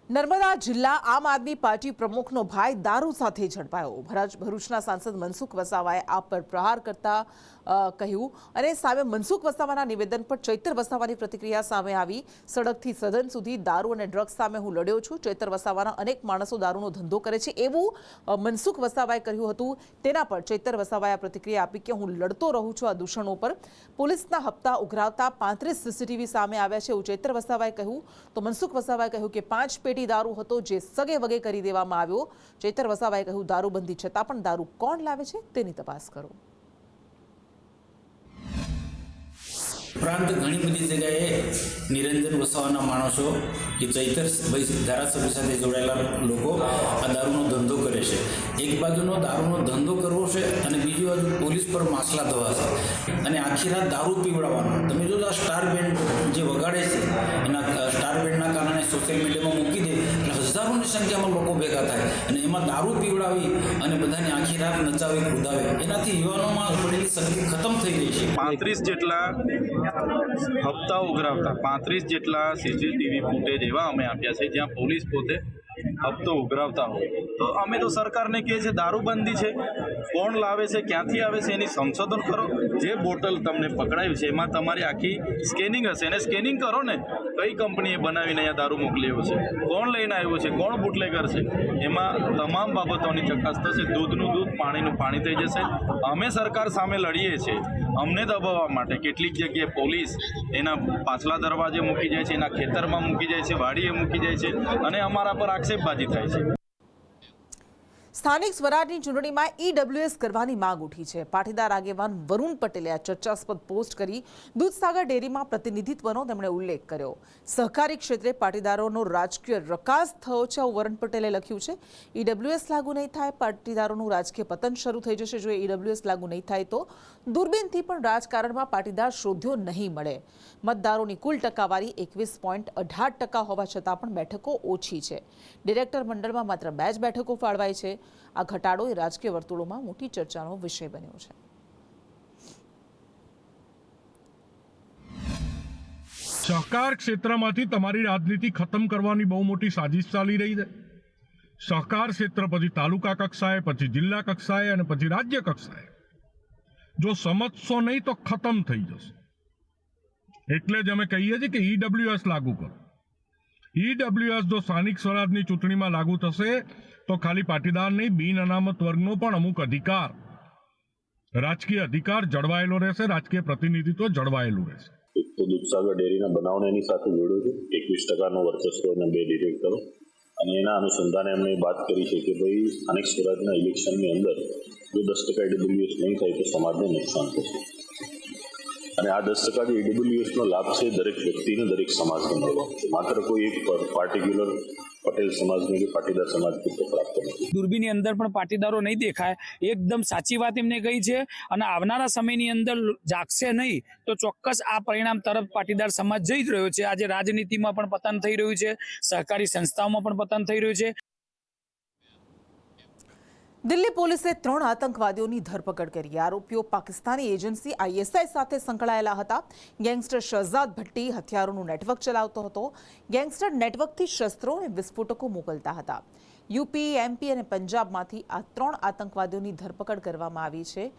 નર્મદા જિલ્લા આમ આદમી પાર્ટી પ્રમુખનો ભાઈ દારૂ સાથે ઝડપાયો। ભરૂચના સાંસદ મનસુખ વસાવાએ આ પર પ્રહાર કરતા કહ્યું અને સામે મનસુખ વસાવાના નિવેદન પર ચૈતર વસાવાની પ્રતિક્રિયા સામે આવી। સડકથી સદન સુધી દારૂ અને ડ્રગ્સ સામે હું લડ્યો છું। ચૈતર વસાવાના અનેક માણસો દારૂનો ધંધો કરે છે એવું મનસુખ વસાવાએ કહ્યું હતું। તેના પર ચૈતર વસાવાએ પ્રતિક્રિયા આપી કે હું લડતો રહું છું આ દૂષણો પર। પોલીસના હપ્તા ઉઘરાવતા 35 સીસીટીવી સામે આવ્યા છે એવું ચૈતર વસાવાએ કહ્યું। તો મનસુખ વસાવાએ કહ્યું કે 5 પેટી દારૂ હતો જે સગે વગે કરી દેવામાં આવ્યો। ચૈતર વસાવાએ કહ્યું દારૂબંધી છતાં પણ દારૂ કોણ લાવે છે તેની તપાસ કરો। ઉપરાંત ઘણી બધી જગ્યાએ નિરંજન વસાવાના માણસો કે ચૈતરભાઈ ધારાસભ્ય સાથે જોડાયેલા લોકો આ દારૂનો ધંધો કરે છે। એક બાજુનો દારૂનો ધંધો કરવો છે અને બીજી બાજુ પોલીસ પર માસલા ધોવા છે અને આખી રાત દારૂ પીવડાવવાનો। તમે જો આ સ્ટાર બેન્ડ જે વગાડે છે એના સ્ટાર બેન્ડના કારણે સોશિયલ મીડિયામાં મૂકી દે એટલે હજારોની સંખ્યામાં લોકો ભેગા થાય અને એમાં દારૂ પીવડાવી અને બધાને આખી રાત નચાવી કુદાવે એનાથી યુવાનોમાં પડેલી શક્તિ ખતમ થઈ ગઈ છે। 35 જેટલા હપ્તા ઉઘરાવતા 35 જેટલા સીસીટીવી ફૂટેજ એવા અમે આપ્યા છે જ્યાં પોલીસ પોતે હપ્તો ઉઘરાવતા હોય। તો અમે તો સરકારને કહીએ છીએ દારૂબંધી છે, કોણ લાવે છે, ક્યાંથી આવે છે એની સંશોધન કરો। જે બોટલ તમને પકડાયું છે એમાં તમારી આખી સ્કેનિંગ હશે અને સ્કેનિંગ કરો ને કઈ કંપનીએ બનાવીને અહીંયા દારૂ મોકલ્યો છે, કોણ લઈને આવ્યું છે, કોણ બુટલેગર છે, એમાં તમામ બાબતોની ચકાસ થશે। દૂધનું દૂધ, પાણીનું પાણી થઈ જશે। અમે સરકાર સામે લડીએ છીએ અમને દબાવવા માટે કેટલીક જગ્યાએ પોલીસ એના પાછલા દરવાજે મૂકી જાય છે, એના ખેતરમાં મૂકી જાય છે, વાડીએ મૂકી જાય છે અને અમારા પર આક્ષેપબાજી થાય છે। સ્થાનિક સ્વરાજની ચૂંટણીમાં ઈડબ્લ્યુએસ કરવાની માંગ ઉઠી છે। પાટીદાર આગેવાન વરુણ પટેલે આ ચર્ચાસ્પદ પોસ્ટ કરી દૂધસાગર ડેરીમાં પ્રતિનિધિત્વનો તેમણે ઉલ્લેખ કર્યો। સહકારી ક્ષેત્રે પાટીદારોનો રાજકીય રકાસ થયો છે આવું વરુણ પટેલે લખ્યું છે। ઈડબ્લ્યુએસ લાગુ નહીં થાય પાટીદારોનું રાજકીય પતન શરૂ થઈ જશે। જો ઈડબ્લ્યુએસ લાગુ નહીં થાય તો દૂરબીનથી પણ રાજકારણમાં પાટીદાર શોધ્યો નહીં મળે। મતદારોની કુલ ટકાવારી 21.18% હોવા છતાં પણ બેઠકો ઓછી છે। ડિરેક્ટર મંડળમાં માત્ર 2 જ બેઠકો ફાળવાઈ છે। આ ઘટાડો એ રાજકીય વર્તુળોમાં મોટી ચર્ચાનો વિષય બન્યો છે। સહકાર ક્ષેત્રમાંથી તમારી રાજનીતિ ખતમ કરવાની બહુ મોટી સાજિશ ચાલી રહી છે। સહકાર ક્ષેત્ર પછી તાલુકા કક્ષાએ, પછી જિલ્લા કક્ષાએ અને પછી રાજ્ય કક્ષાએ જો સમજશો નહીં તો ખતમ થઈ જશે। એટલે જ અમે કહીએ છીએ કે ઈડબ્લ્યુએસ લાગુ કરો। ઈડબ્લ્યુએસ જો સ્થાનિક સ્વરાજની ચૂંટણીમાં લાગુ થશે તો ખાલી પાટીદાર નહીં, બિન અનામત વર્ગનો પણ અમુક અધિકાર, રાજકીય અધિકાર જળવાયેલો રહેશે, રાજકીય પ્રતિનિધિત્વ જળવાયેલું રહેશે। એક તો દૂધસાગર ડેરીના બનાવને એની સાથે જોડ્યો છે 21%નું વર્ચસ્વ અને 2 ડિરેક્ટરો અને એના અનુસંધાને એમણે વાત કરી છે કે ભાઈ સ્થાનિક સ્વરાજના ઇલેક્શનની અંદર જો 10% ઈડબ્લ્યુએસ નહીં થાય તો સમાજને નુકસાન થશે અને આ 10% જે ઈડબ્લ્યુએસનો લાભ છે દરેક વ્યક્તિને, દરેક સમાજને મળવાનો છે। માત્ર કોઈ એક પાર્ટિક્યુલર પટેલ સમાજને કે પાટીદાર સમાજ પૂરતો પ્રાપ્ત નથી। દૂરબીનની અંદર પણ પાટીદારો નહીં દેખાય, એકદમ સાચી વાત એમને કહી છે અને આવનારા સમયની અંદર જાગશે નહીં તો ચોક્કસ આ પરિણામ તરફ પાટીદાર સમાજ જઈ જ રહ્યો છે। આજે રાજનીતિમાં પણ પતન થઈ રહ્યું છે, સહકારી સંસ્થાઓમાં પણ પતન થઈ રહ્યું છે। દિલ્હી પોલીસે 3 આતંકવાદીઓની ધરપકડ કરી। આરોપીઓ પાકિસ્તાની એજન્સી આઈએસઆઈ સાથે સંકળાયેલા હતા। ગેંગસ્ટર શહજાદ ભટ્ટી હથિયારોનું નેટવર્ક ચલાવતો હતો। ગેંગસ્ટર નેટવર્કથી શસ્ત્રો અને વિસ્ફોટકો મોકલતા હતા। યુપી, એમપી અને પંજાબમાંથી આ 3 આતંકવાદીઓની ધરપકડ કરવામાં આવી છે।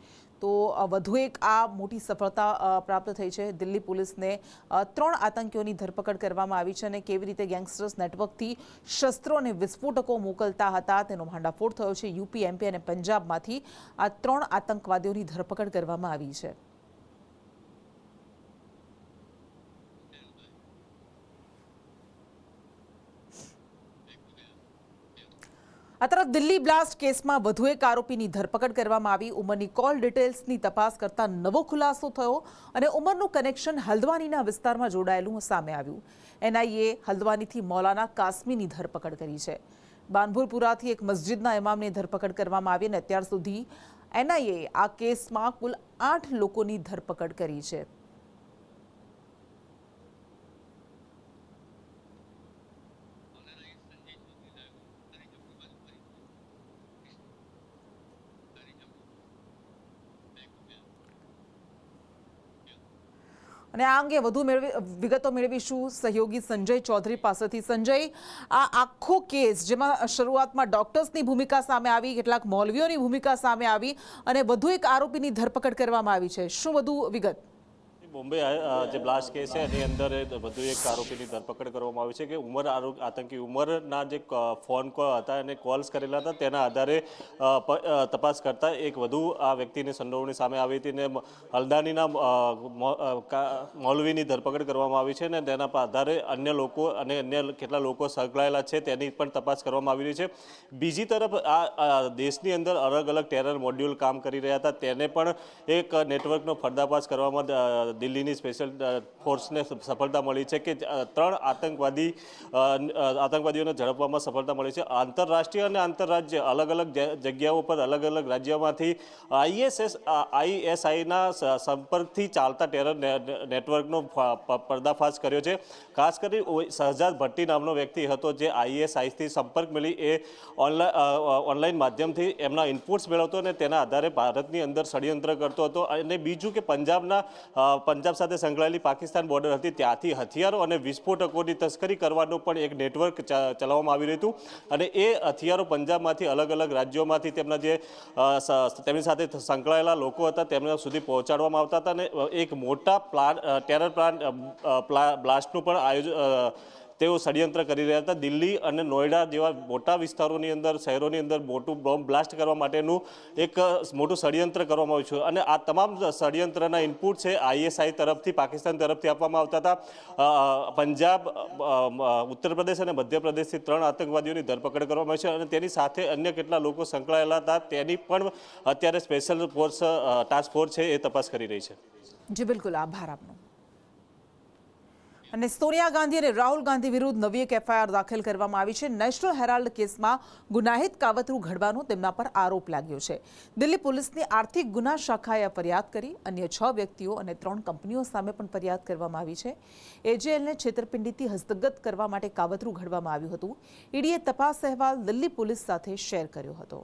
તો વધુ એક આ મોટી સફળતા પ્રાપ્ત થઈ છે। દિલ્હી પોલીસને 3 આતંકીઓની ધરપકડ કરવામાં આવી છે અને કેવી રીતે ગેંગસ્ટર્સ નેટવર્કથી શસ્ત્રો અને વિસ્ફોટકો મોકલતા હતા તેનો ભાંડાફોડ થયો છે। યુપી, એમપી અને પંજાબમાંથી આ 3 આતંકવાદીઓની ધરપકડ કરવામાં આવી છે। આ તરફ દિલ્હી બ્લાસ્ટ કેસમાં વધુ એક આરોપીની ધરપકડ કરવામાં આવી। ઉમરની કોલ ડિટેલ્સની તપાસ કરતા નવો ખુલાસો થયો અને ઉમરનું કનેક્શન હલ્દવાનીના વિસ્તારમાં જોડાયેલું સામે આવ્યું। એનઆઈએ હલ્દવાનીથી મૌલાના કાસમીની ધરપકડ કરી છે। બાનભુરપુરાથી એક મસ્જિદના ઇમામની ધરપકડ કરવામાં આવી અને અત્યાર સુધી એનઆઈએ આ કેસમાં કુલ 8 લોકોની ધરપકડ કરી છે। અને આ અંગે વધુ વિગતો મેળવીશું સહયોગી સંજય ચૌધરી પાસેથી. સંજય, આ આખો કેસ જેમાં શરૂઆતમાં ડોક્ટર્સની ભૂમિકા સામે આવી, કેટલાક મૌલવીઓની ભૂમિકા સામે આવી અને વધુ એક આરોપીની ધરપકડ કરવામાં આવી છે, શું વધુ વિગત? બોમ્બે જે બ્લાસ્ટ કેસ છે એની અંદર વધુ એક આરોપીની ધરપકડ કરવામાં આવી છે કે આતંકી ઉમરના જે ફોન કોલ હતા અને કોલ્સ કરેલા હતા તેના આધારે તપાસ કરતા એક વધુ આ વ્યક્તિની સંડોવણી સામે આવી હતી ને હલ્દાનીના મૌલવીની ધરપકડ કરવામાં આવી છે અને તેના આધારે અન્ય લોકો અને અન્ય કેટલા લોકો સંકળાયેલા છે તેની પણ તપાસ કરવામાં આવી રહી છે. બીજી તરફ આ દેશની અંદર અલગ અલગ ટેરર મોડ્યુલ કામ કરી રહ્યા હતા તેને પણ એક નેટવર્કનો પર્દાફાશ કરવામાં દિલ્હીની સ્પેશિયલ ફોર્સને સફળતા મળી છે કે 3 આતંકવાદીઓને ઝડપવામાં સફળતા મળી છે. આંતરરાષ્ટ્રીય અને આંતરરાજ્ય અલગ અલગ જગ્યાઓ પર અલગ અલગ રાજ્યોમાંથી ISIના સંપર્કથી ચાલતા ટેરર નેટવર્કનો પર્દાફાશ કર્યો છે. ખાસ કરી શહજાદ ભટ્ટી નામનો વ્યક્તિ હતો જે ISIથી સંપર્ક મળી એ ઓનલાઈન માધ્યમથી એમના ઇનપુટ્સ મેળવતો અને તેના આધારે ભારતની અંદર ષડયંત્ર કરતો હતો. અને બીજું કે પંજાબ સાથે સંકળાયેલી પાકિસ્તાન બોર્ડર હતી ત્યાંથી હથિયારો અને વિસ્ફોટકોની તસ્કરી કરવાનું પણ એક નેટવર્ક ચલાવવામાં આવી રહ્યું હતું અને એ હથિયારો પંજાબમાંથી અલગ અલગ રાજ્યોમાંથી તેમની સાથે સંકળાયેલા લોકો હતા તેમના સુધી પહોંચાડવામાં આવતા હતા અને એક મોટા ટેરર બ્લાસ્ટનું પણ આયોજન તેઓ ષડયંત્ર કરી રહ્યા હતા. દિલ્હી અને નોઈડા જેવા મોટા વિસ્તારોની અંદર શહેરોની અંદર મોટું બોમ્બ બ્લાસ્ટ કરવા માટેનું એક મોટું ષડયંત્ર કરવામાં આવ્યું છે અને આ તમામ ષડયંત્રના ઇનપુટ છે ISI તરફથી પાકિસ્તાન તરફથી આપવામાં આવતા હતા. પંજાબ, ઉત્તર પ્રદેશ અને મધ્યપ્રદેશથી 3 આતંકવાદીઓની ધરપકડ કરવામાં આવી છે અને તેની સાથે અન્ય કેટલા લોકો સંકળાયેલા હતા તેની પણ અત્યારે સ્પેશિયલ ફોર્સ ટાસ્ક ફોર્સ છે એ તપાસ કરી રહી છે. જી બિલકુલ, આભાર આપનો. અને સોનિયા ગાંધી અને રાહુલ ગાંધી વિરુદ્ધ નવી એક FIR દાખલ કરવામાં આવી છે. નેશનલ હેરાલ્ડ કેસમાં ગુનાહિત કાવતરું ઘડવાનો તેમના પર આરોપ લાગ્યો છે. દિલ્હી પોલીસની આર્થિક ગુના શાખાએ ફરિયાદ કરી. અન્ય 6 વ્યક્તિઓ અને 3 કંપનીઓ સામે પણ ફરિયાદ કરવામાં આવી છે. AJLને છેતરપિંડીથી હસ્તગત કરવા માટે કાવતરું ઘડવામાં આવ્યું હતું. ઈડીએ તપાસ અહેવાલ દિલ્હી પોલીસ સાથે શેર કર્યો હતો.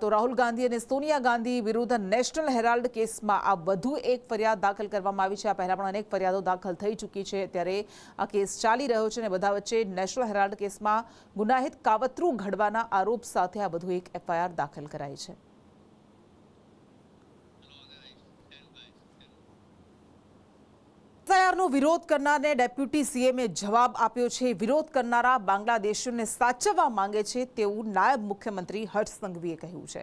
તો રાહુલ ગાંધી અને સોનિયા ગાંધી વિરુદ્ધ નેશનલ હેરાલ્ડ કેસમાં આ વધુ એક ફરિયાદ દાખલ કરવામાં આવી છે. આ પહેલા પણ અનેક ફરિયાદો દાખલ થઈ ચૂકી છે, ત્યારે આ કેસ ચાલી રહ્યો છે અને બધા વચ્ચે નેશનલ હેરાલ્ડ કેસમાં ગુનાહિત કાવતરું ઘડવાના આરોપ સાથે આ વધુ એક FIR દાખલ કરાઈ છે. FIRનો વિરોધ કરનારને ડેપ્યુટી CMએ જવાબ આપ્યો છે. વિરોધ કરનારા બાંગ્લાદેશીઓને સાચવવા માંગે છે તેવું નાયબ મુખ્યમંત્રી હર્ષ સંઘવીએ કહ્યું છે.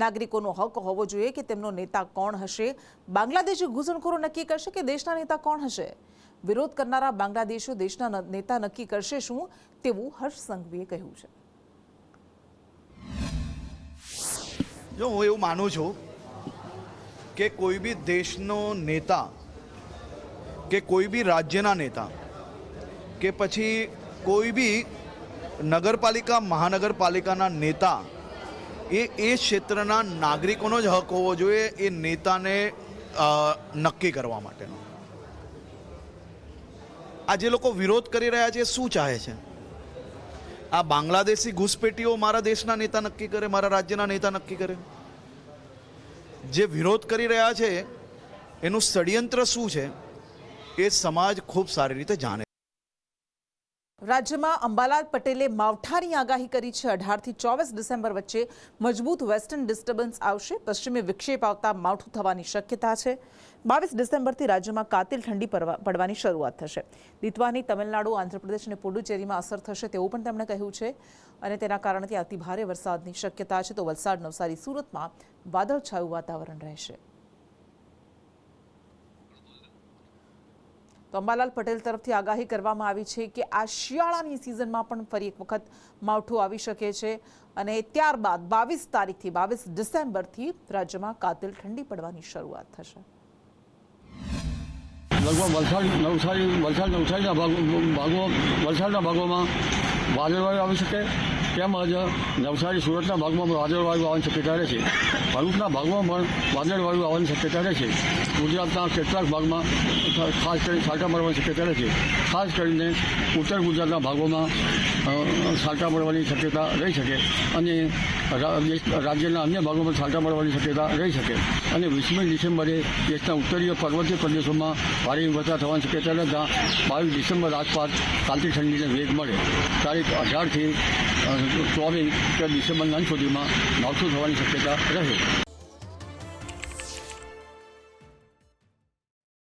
નાગરિકોનો હક હોવો જોઈએ કે તેમનો નેતા કોણ હશે. બાંગ્લાદેશી ઘૂસણખોરો નક્કી કરશે કે દેશના નેતા કોણ હશે. વિરોધ કરનારા બાંગ્લાદેશીઓ દેશના નેતા નક્કી કરશે શું, તેવું હર્ષ સંઘવીએ કહ્યું છે. જો હું એવું માનું છું કે કોઈ બી દેશનો નેતા કે કોઈ બી રાજ્યના નેતા કે પછી કોઈ બી નગરપાલિકા મહાનગરપાલિકાના નેતા એ ક્ષેત્રના નાગરિકોનો જ હક હોવો જોઈએ એ નેતાને નક્કી કરવા માટેનો. આ જે લોકો વિરોધ કરી રહ્યા છે શું ચાહે છે? આ બાંગ્લાદેશી ઘૂસપેટીઓ મારા દેશના નેતા નક્કી કરે, મારા રાજ્યના નેતા નક્કી કરે? જે વિરોધ કરી રહ્યા છે એનું ષડયંત્ર શું છે એ સમાજ ખૂબ સારી રીતે જાણે. રાજ્યમાં અંબાલાલ પટેલે માવઠાની આગાહી કરી છે. 18 થી 24 ડિસેમ્બર વચ્ચે મજબૂત વેસ્ટર્ન ડિસ્ટર્બન્સ આવશે. પશ્ચિમી વિક્ષેપ આવતા માવઠું થવાની શક્યતા છે. 22 ડિસેમ્બરથી રાજ્યમાં કાતિલ ઠંડી પડવાની શરૂઆત થશે. લીથુઆની, તમિલનાડુ, આંધ્રપ્રદેશ અને પુડુચેરીમાં અસર થશે તેવું પણ તેમણે કહ્યું છે અને તેના કારણથી અતિભારે વરસાદની શક્યતા છે. તો વલસાડ, નવસારી, સુરતમાં વાદળછાયું વાતાવરણ રહેશે. તો અંબાલાલ પટેલ તરફથી આગાહી કરવામાં આવી છે કે આ શિયાળાની સિઝનમાં પણ ફરી એક વખત માવઠું આવી શકે છે અને ત્યારબાદ 22 તારીખથી 22 ડિસેમ્બરથી રાજ્યમાં કાતિલ ઠંડી પડવાની શરૂઆત થશે. લગભગ વલસાડના ભાગોમાં વાદળવાયુ આવી શકે, તેમજ નવસારી સુરતના ભાગમાં પણ વાદળવાયુ આવવાની શક્યતા રહેશે. ભરૂચના ભાગમાં પણ વાદળવાયુ આવવાની શક્યતા રહેશે. ગુજરાતના કેટલાક ભાગમાં ખાસ કરીને છાંટા પડવાની શક્યતા રહેશે. ખાસ કરીને ઉત્તર ગુજરાતના ભાગોમાં છાંટા પડવાની શક્યતા રહી શકે અને રાજ્યના અન્ય ભાગોમાં છાંટા પડવાની શક્યતા રહી શકે. અને 20મી ડિસેમ્બરે દેશના ઉત્તરીય પર્વતીય પ્રદેશોમાં ભારે હિમવર્ષા થવાની શક્યતા રહેતા 22 ડિસેમ્બર આસપાસ કાલથી ઠંડીને વેગ મળે. તારીખ 18થી 24 ડિસેમ્બરના અંત સુધીમાં માવઠું થવાની શક્યતા રહે.